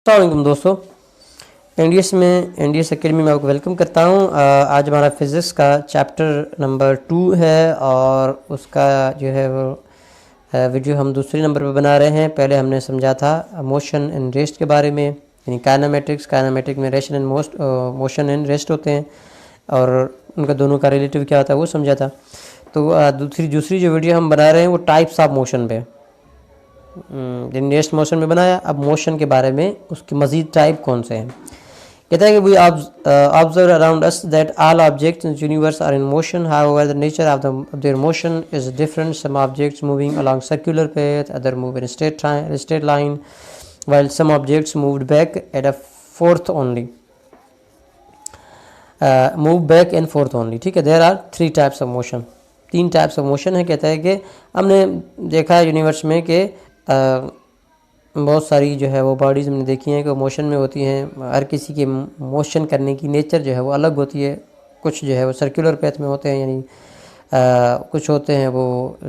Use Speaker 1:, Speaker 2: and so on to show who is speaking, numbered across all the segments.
Speaker 1: अस्सलाम दोस्तों, NDS academy में आपको वेलकम करता हूँ। आज हमारा फिज़िक्स का चैप्टर नंबर 2 है और उसका जो है वो वीडियो हम दूसरे नंबर पर बना रहे हैं। पहले हमने समझा था मोशन एंड रेस्ट के बारे में, यानी काइनेमेटिक में ration and motion and rest होते हैं और उनका दोनों का रिलेटिव क्या होता है वो समझा था। तो दूसरी जो वीडियो हम बना रहे हैं वो टाइप्स ऑफ मोशन पे, रेस्ट मोशन में बनाया। अब मोशन के बारे में उसके मज़ीद टाइप कौन से हैं। कहता है कि we observe around us that all objects in universe are in motion, however the nature of their motion is different. Some objects moving along circular path, other move in straight line, while some objects moved back at a fourth only, move back and forth only। ठीक है, there are 3 types of motion, 3 types of motion है। कहता है कि हमने देखा है universe में कि बहुत सारी जो है वो बॉडीज़ हमने देखी हैं कि वो मोशन में होती हैं। हर किसी के मोशन करने की नेचर जो है वो अलग होती है। कुछ जो है वो सर्कुलर पैथ में होते हैं, यानी कुछ होते हैं वो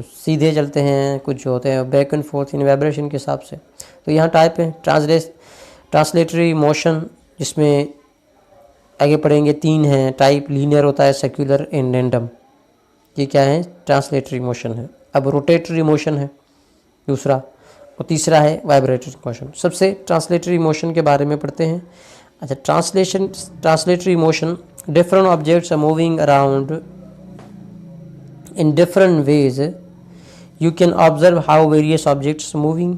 Speaker 1: सीधे चलते हैं, कुछ जो होते हैं back and fourth in vibration के हिसाब से। तो यहाँ टाइप है ट्रांसलेटरी मोशन, जिसमें आगे पढ़ेंगे 3 हैं टाइप। लीनियर होता है, सर्कुलर एंड रैंडम। ये क्या है? ट्रांसलेटरी मोशन है। अब रोटेटरी मोशन है दूसरा, और तीसरा है वाइब्रेटरी मोशन। सबसे ट्रांसलेटरी मोशन के बारे में पढ़ते हैं। अच्छा, translatory motion, different objects are moving around in different ways, you can observe how various objects moving.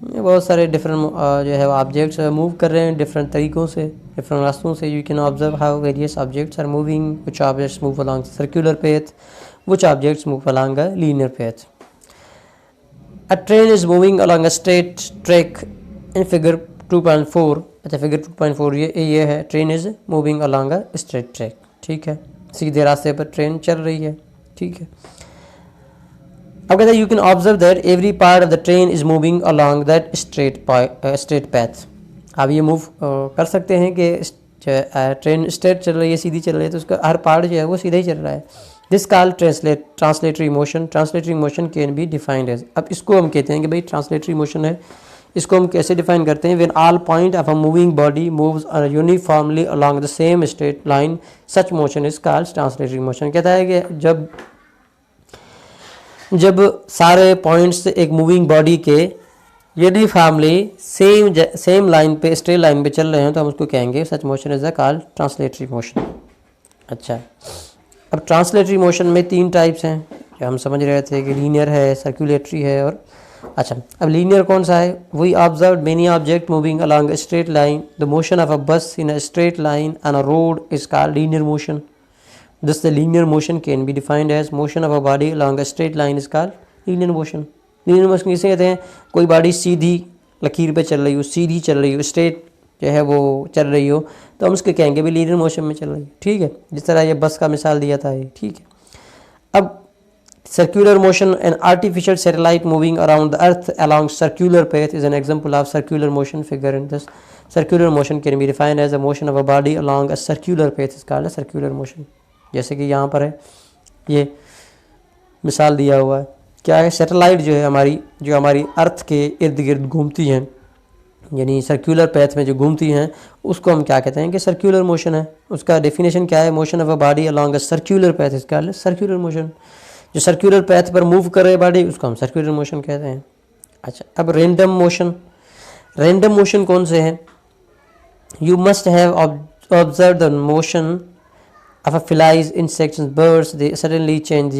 Speaker 1: बहुत सारे डिफरेंट जो है ऑब्जेक्ट्स मूव कर रहे हैं डिफरेंट तरीक़ों से, डिफरेंट रास्तों से। You can observe how various objects are moving, which objects move along circular path, which objects move along a linear path। A train is moving along a straight track in figure 2.4। अच्छा, figure 2.4 ये है, train is moving along a straight track। ठीक है, सीधे रास्ते पर train चल रही है। ठीक है, अब कहते हैं you can observe that every part of the train is moving along that straight path। आप ये मूव कर सकते हैं कि ट्रेन स्ट्रेट चल रही है, सीधी चल रही है, तो उसका हर पार्ट जो है वो सीधा ही चल रहा है। This called translatory motion. Translatory motion can be defined as, अब इसको हम कहते हैं कि भाई ट्रांसलेटरी मोशन है। इसको हम कैसे डिफाइन करते हैं? When all point of a moving body moves uniformly along the same straight line, such motion is called translatory motion. कहता है कि जब सारे पॉइंट्स एक मूविंग बॉडी के यूनिफॉर्मली सेम लाइन पे, स्ट्रेट लाइन पे चल रहे हैं, तो हम उसको कहेंगे such motion is called translatory motion. अच्छा, अब ट्रांसलेटरी मोशन में 3 टाइप्स हैं जो हम समझ रहे थे कि लीनियर है, सर्कुलेटरी है और अच्छा, अब लीनियर कौन सा है? We observe many object moving along a straight line, the motion of a bus in a straight line on a road is called linear motion. This the linear motion can be defined as motion of a body along a straight line is called linear motion. Linear motion किसे कहते हैं? कोई body सीधी लकीर पे चल रही हो, सीधी चल रही हो, स्ट्रेट जो है वो चल रही हो, तो हम उसके कहेंगे भी लीनियर मोशन में चल रही है। ठीक है, जिस तरह ये बस का मिसाल दिया था ये। ठीक है, अब circular motion, an artificial satellite moving around the earth along circular path is an example of circular motion figure in this. Circular motion can be defined as a motion of a body along a circular path is called a circular motion. जैसे कि यहाँ पर है, ये मिसाल दिया हुआ है। क्या है? सैटेलाइट जो है हमारी अर्थ के इर्द गिर्द घूमती हैं, यानी सर्कुलर पैथ में जो घूमती हैं, उसको हम क्या कहते हैं कि सर्कुलर मोशन है। उसका डेफिनेशन क्या है? Motion of a body along a circular path is called circular motion. जो सर्कुलर पैथ पर मूव कर रहे बॉडी, उसको हम सर्कुलर मोशन कहते हैं। अच्छा, अब रैंडम मोशन। रैंडम मोशन कौन से हैं? You must have observe the motion of a flies, insects, birds, they suddenly change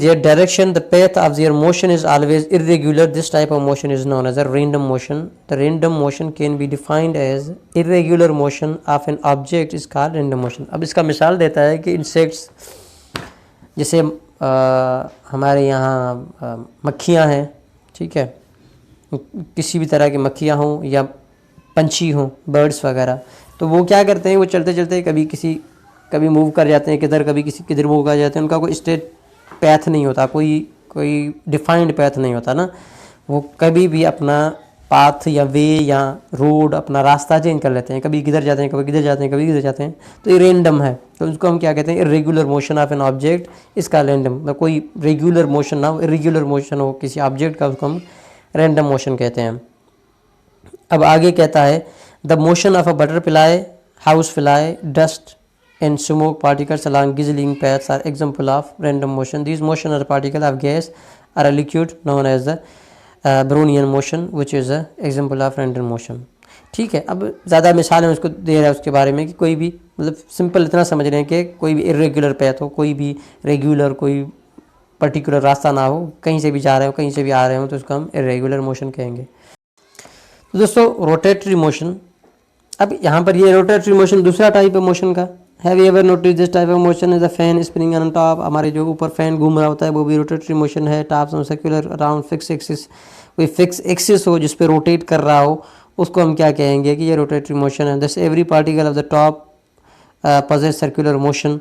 Speaker 1: their direction. The path of their motion is always irregular. This type of motion is known as a random motion. The random motion can be defined as irregular motion of an object is called random motion। अब इसका मिसाल देता है कि insects, जैसे हमारे यहाँ मक्खियाँ हैं, ठीक है, किसी भी तरह की मक्खियाँ हों या पंछी हों, बर्ड्स वगैरह, तो वो क्या करते हैं? वो चलते चलते कभी मूव कर जाते हैं किधर, कभी किधर मूव कर जाते हैं। उनका कोई स्ट्रेट पैथ नहीं होता, कोई डिफाइंड पैथ नहीं होता ना। वो कभी भी अपना पाथ या वे या रोड, अपना रास्ता चेंज कर लेते हैं, कभी किधर जाते हैं, कभी किधर जाते हैं, कभी किधर जाते हैं। तो ये रैंडम है, तो उसको हम क्या कहते हैं? Irregular motion of an object, इसका रैंडम, मतलब कोई रेगुलर मोशन ना हो, इरेगुलर मोशन हो किसी ऑब्जेक्ट का, उसको हम रैंडम मोशन कहते हैं। अब आगे कहता है the motion of a butterfly, house fly, dust and smoke particles along gizzling paths are example of random motion. These motion are particle of gas or a liquid known as the Brownian motion, which is a example of random motion. ठीक है, अब ज़्यादा मिसाल है उसको दे रहा है उसके बारे में कि कोई भी मतलब सिंपल इतना समझ रहे हैं कि कोई भी इरेगुलर पैथ हो, कोई भी रेगुलर कोई पर्टिकुलर रास्ता ना हो, कहीं से भी जा रहे हो कहीं से भी आ रहे हो, तो उसको हम इरेगुलर मोशन कहेंगे। तो दोस्तों रोटेटरी मोशन, अब यहाँ पर ये रोटेटरी मोशन दूसरा टाइप है मोशन का। Have you ever notice this type of motion is the fan spinning on top, हमारे जो ऊपर फैन घूम रहा होता है वो भी रोटेटरी मोशन है। Tops on circular around fix axis, कोई फिक्स एक्सिस हो जिस पे रोटेट कर रहा हो उसको हम क्या कहेंगे कि ये रोटेटरी मोशन है। This every particle of the top possess circular motion,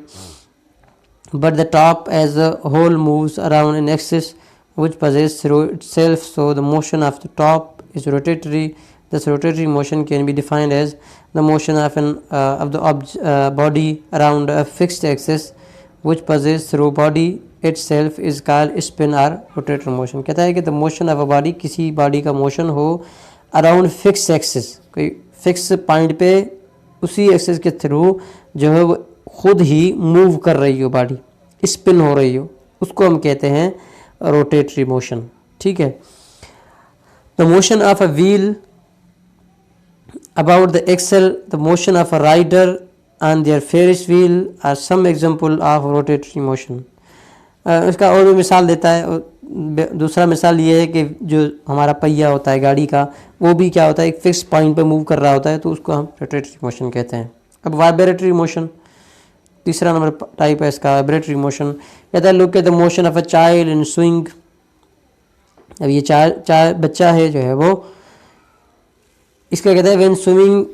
Speaker 1: but the top as a whole moves around an axis which passes through itself, so the motion of the top is rotatory. This rotatory motion can be defined as the motion of the body around a fixed axis which passes through body itself is called spin or rotatory motion. कहता है कि the motion of a body, किसी body का motion हो around fix axis, कोई fix point पे उसी axis के थ्रू जो है वो खुद ही मूव कर रही हो, बॉडी स्पिन हो रही हो, उसको हम कहते हैं रोटेटरी मोशन। ठीक है, the motion of a wheel about the axle, the motion of a rider on their Ferris wheel are some example of rotatory motion. इसका और भी मिसाल देता है। दूसरा मिसाल ये है कि जो हमारा पहिया होता है गाड़ी का, वो भी क्या होता है एक फिक्स पॉइंट पे मूव कर रहा होता है, तो उसको हम रोटेटरी मोशन कहते हैं। अब वाइब्रेटरी मोशन तीसरा नंबर टाइप है इसका, वाइब्रेटरी मोशन। कहता है look at the motion of a child in swing. अब ये चार बच्चा है जो है वो, इसका कहता है when swing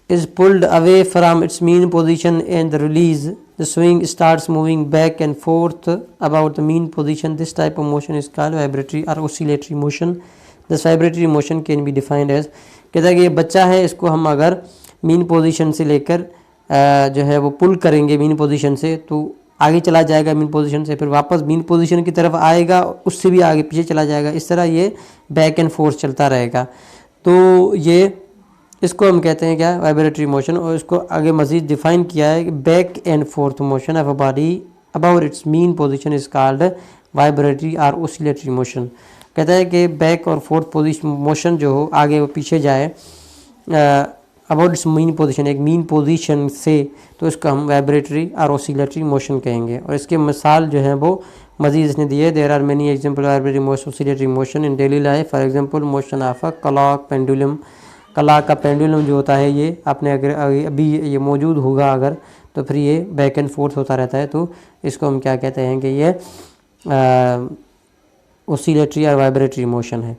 Speaker 1: is pulled away from its mean position and release, the swing starts moving back and forth about the mean position. This type of motion is called vibratory or oscillatory motion. This vibratory motion can be defined as, कहता है कि ये बच्चा है, इसको हम अगर mean position से लेकर जो है वो पुल करेंगे मीन पोजीशन से, तो आगे चला जाएगा मीन पोजीशन से, फिर वापस मीन पोजीशन की तरफ आएगा, उससे भी आगे पीछे चला जाएगा, इस तरह ये बैक एंड फोर्थ चलता रहेगा। तो ये इसको हम कहते हैं क्या, वाइब्रेटरी मोशन। और इसको आगे मज़ीद डिफाइन किया है कि back and fourth motion of a body about it's mean position is called vibratory और ओसिलेटरी मोशन। कहता है कि बैक और फोर्थ पोजीशन मोशन जो हो, आगे वो पीछे जाए अबाउट इट्स मीन पोजीशन, एक मीन पोजीशन से, तो इसको हम वाइब्रेटरी और ओसिलेटरी मोशन कहेंगे। और इसके मिसाल जो है वो मजीद इसने दिए, there are many example vibratory motion oscillatory motion in daily life. For example motion of a clock, pendulum. Clock का पेंडुलम जो होता है ये आपने अगर अभी ये मौजूद होगा अगर, तो फिर ये बैक एंड फोर्थ होता रहता है, तो इसको हम क्या कहते हैं कि ये ओसिलेटरी और वाइब्रेटरी मोशन है।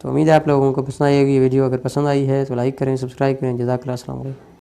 Speaker 1: तो उम्मीद है आप लोगों को पसंद आई होगी ये वीडियो। अगर पसंद आई है तो लाइक करें, सब्सक्राइब करें। जज़ाकल्लाह, अस्सलाम वालेकुम।